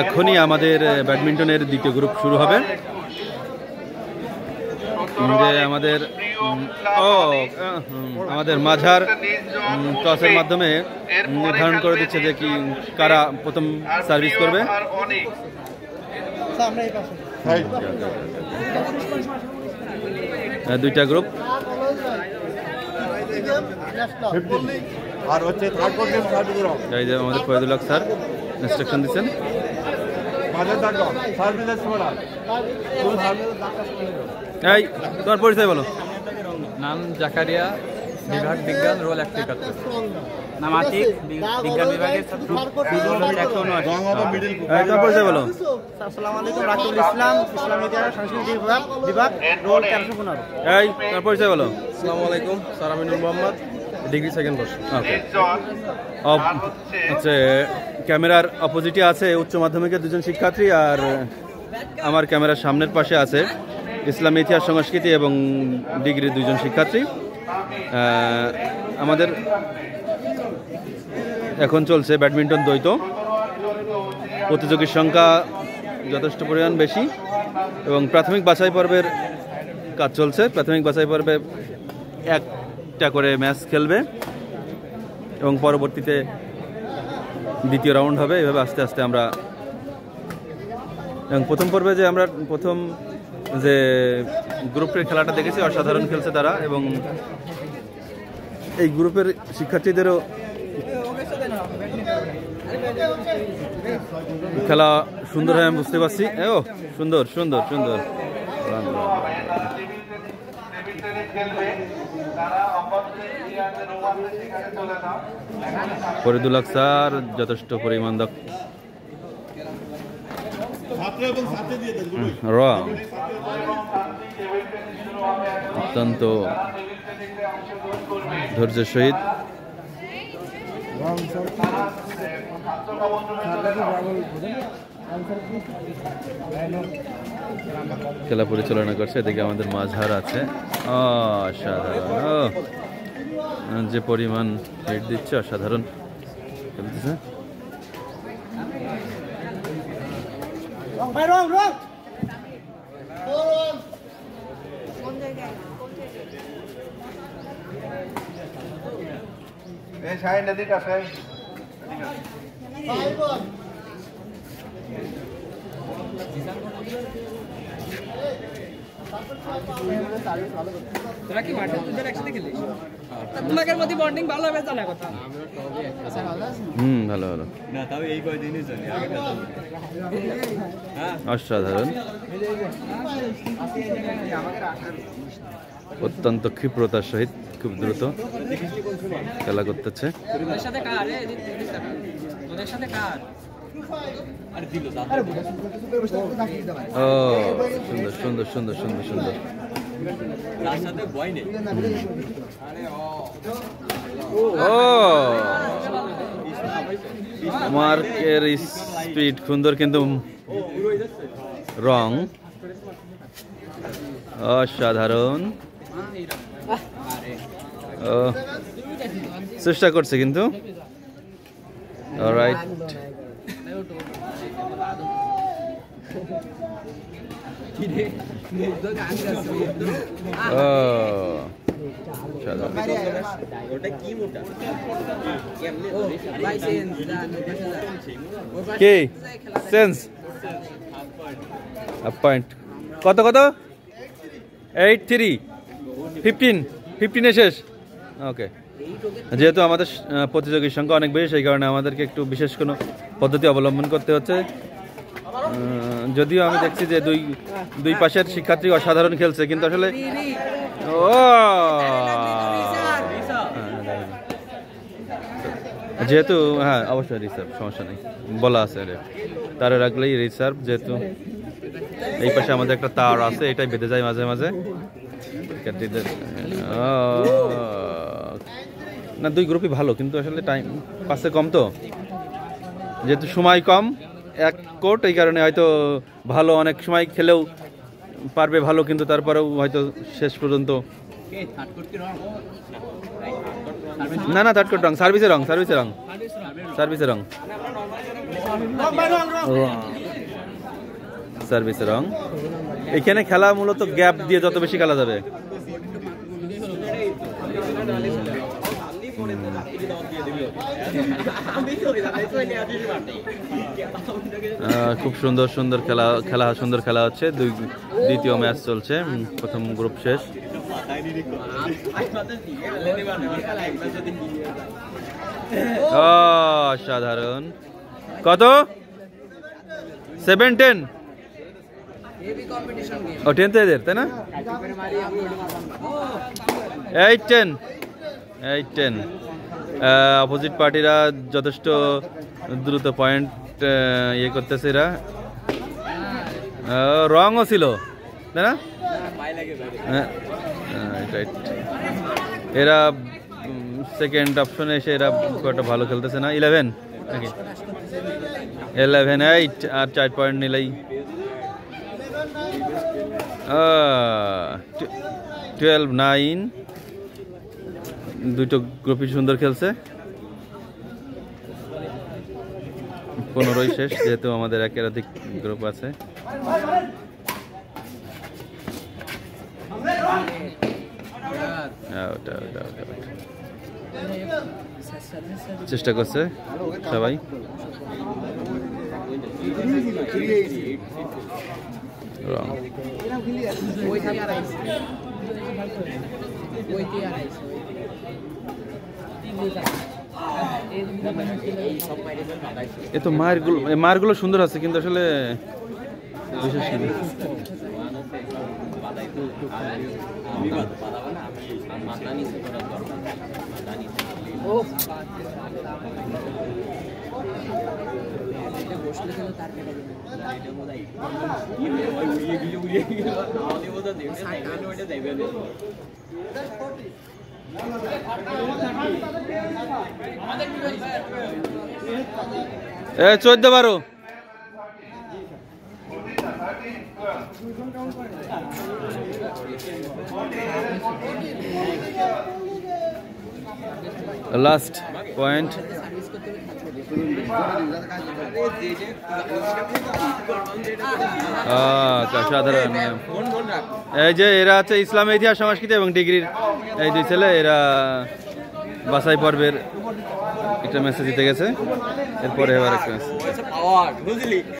এখনই আমাদের ব্যাডমিন্টনের দ্বিতীয় গ্রুপ শুরু হবে। যে আমাদের মাঝার টসের মাধ্যমে নির্ধারণ করে দিচ্ছে যে কি কারা প্রথম সার্ভিস করবে। দুইটা গ্রুপ আর হচ্ছে এই যে আমাদের ফয়জুল হক স্যার ইনস্ট্রাকশন দিচ্ছেন। এই তোমার পরিচয় বলো। নাম জাকারিয়া, বিভাগ বিজ্ঞান, রোল 171। নাম আতিক, বিজ্ঞান বিভাগের ছাত্র, তোমার পরিচয় বলো। আসসালামু আলাইকুম, রাকিবুল ইসলাম, ইসলামী ইতিহাস সাংস্কৃতিক বিভাগ, রোল 1315। এই তোমার পরিচয় বলো। আসসালামু আলাইকুম, সারামিনুল মোহাম্মদ, ডিগ্রি সেকেন্ড বর্ষ। ওকে, আচ্ছা, ক্যামেরার অপোজিটে আছে উচ্চ মাধ্যমিকের দুজন শিক্ষার্থী, আর আমার ক্যামেরার সামনের পাশে আছে ইসলামী ইতিহাস সংস্কৃতি এবং ডিগ্রির দুজন শিক্ষার্থী। আমাদের এখন চলছে ব্যাডমিন্টন দ্বৈত। প্রতিযোগীর সংখ্যা যথেষ্ট পরিমাণ বেশি এবং প্রাথমিক বাছাই পর্বের কাজ চলছে। প্রাথমিক বাছাই পর্বে একটা করে ম্যাচ খেলবে এবং পরবর্তীতে দ্বিতীয় রাউন্ড হবে। এভাবে আস্তে আস্তে আমরা, এবং প্রথম পর্বে যে আমরা প্রথম যে গ্রুপের খেলাটা দেখেছি, অসাধারণ খেলছে তারা, এবং এই গ্রুপের শিক্ষার্থীদেরও খেলা সুন্দর হয় আমি বুঝতে পারছি। ও সুন্দর সুন্দর সুন্দর। ফরিদুল হক স্যার যথেষ্ট পরিমাণ অত্যন্ত ধৈর্যের সহিত খেলা পরিচালনা করছে। এদিকে আমাদের মাঝার আছে, অসাধারণ, যে পরিমাণ হিট দিচ্ছে, অসাধারণ খেলতেছে। তোরা কি মাঠে দুজন একসাথে খেলিস? তোমাদের মধ্যে বন্ডিং ভালো হবে জানা কথা। ভালো ভালো, না তাও এই কয়দিনই জানি, আগে অসাধারণ, অত্যন্ত ক্ষিপ্রতার সহিত খুব দ্রুত খেলা করতেছে। তোদের সাথে কার রে? তোদের সাথে কার? ও সুন্দর সুন্দর সুন্দর সুন্দর সুন্দর। ও মার্কের স্পিড সুন্দর, কিন্তু রং অসাধারণ। চেষ্টা করছে কিন্তু অলরাইট। কি সেন্স পয়েন্ট কত কত 8-3 15 শেষ। ওকে, যেহেতু আমাদের প্রতিযোগীর সংখ্যা অনেক বেশি, সেই কারণে আমাদেরকে একটু বিশেষ কোনো পদ্ধতি অবলম্বন করতে হচ্ছে। যদিও আমি দেখছি যে দুই পাশের শিক্ষার্থী অসাধারণ খেলছে, কিন্তু আসলে যেহেতু অবশ্যই রিসার্ভ, সমস্যা নেই, বলা আছে তারে রাখলেই রিসার্ভ। যেহেতু এই পাশে আমাদের একটা তার আছে, এটাই বেঁধে যায় মাঝে মাঝে শিক্ষার্থীদের। না, দুই গ্রুপই ভালো, কিন্তু আসলে টাইম পাসে কম, তো যেহেতু সময় কম, এক কোর্ট, এই কারণে হয়তো ভালো অনেক সময় খেলেও পারবে ভালো, কিন্তু তারপরেও হয়তো শেষ পর্যন্ত না থার্ড কোর্ট রং, সার্ভিসের রং সার্ভিস রং। এখানে খেলা মূলত গ্যাপ দিয়ে যত বেশি খেলা যাবে। খুব সুন্দর সুন্দর সুন্দর খেলা হচ্ছে। দ্বিতীয় ম্যাচ চলছে, প্রথম গ্রুপ শেষ। সাধারণ কত 7-10 ও 10 তো এদের, তাই না? 8-10 অপোজিট পার্টিরা যথেষ্ট দ্রুত পয়েন্ট ইয়ে করতেছে। এরা রংও ছিল, তাই না? এরা সেকেন্ড অপশনে এসে এরা খুব একটা ভালো খেলতেছে না। 11 নাকি 11-8 আর 4 পয়েন্ট নিলেই 12-9। দুটো গ্রুপই সুন্দর খেলছে। 15ই শেষ, যেহেতু আমাদের একাধিক গ্রুপ আছে। চেষ্টা করছে সবাই। এ তো মারগুলো সুন্দর আছে, কিন্তু আসলে বিশেষ কিছু এ 14-12 লাস্ট পয়েন্ট। সাধারণ এই যে এরা আছে ইসলাম ইতিহাস সংস্কৃতি এবং ডিগ্রির এই দুই ছেলে, এরা বাছাই পর্বের একটা ম্যাচে জিতে গেছে। এরপরে এবার একটা ম্যাচ।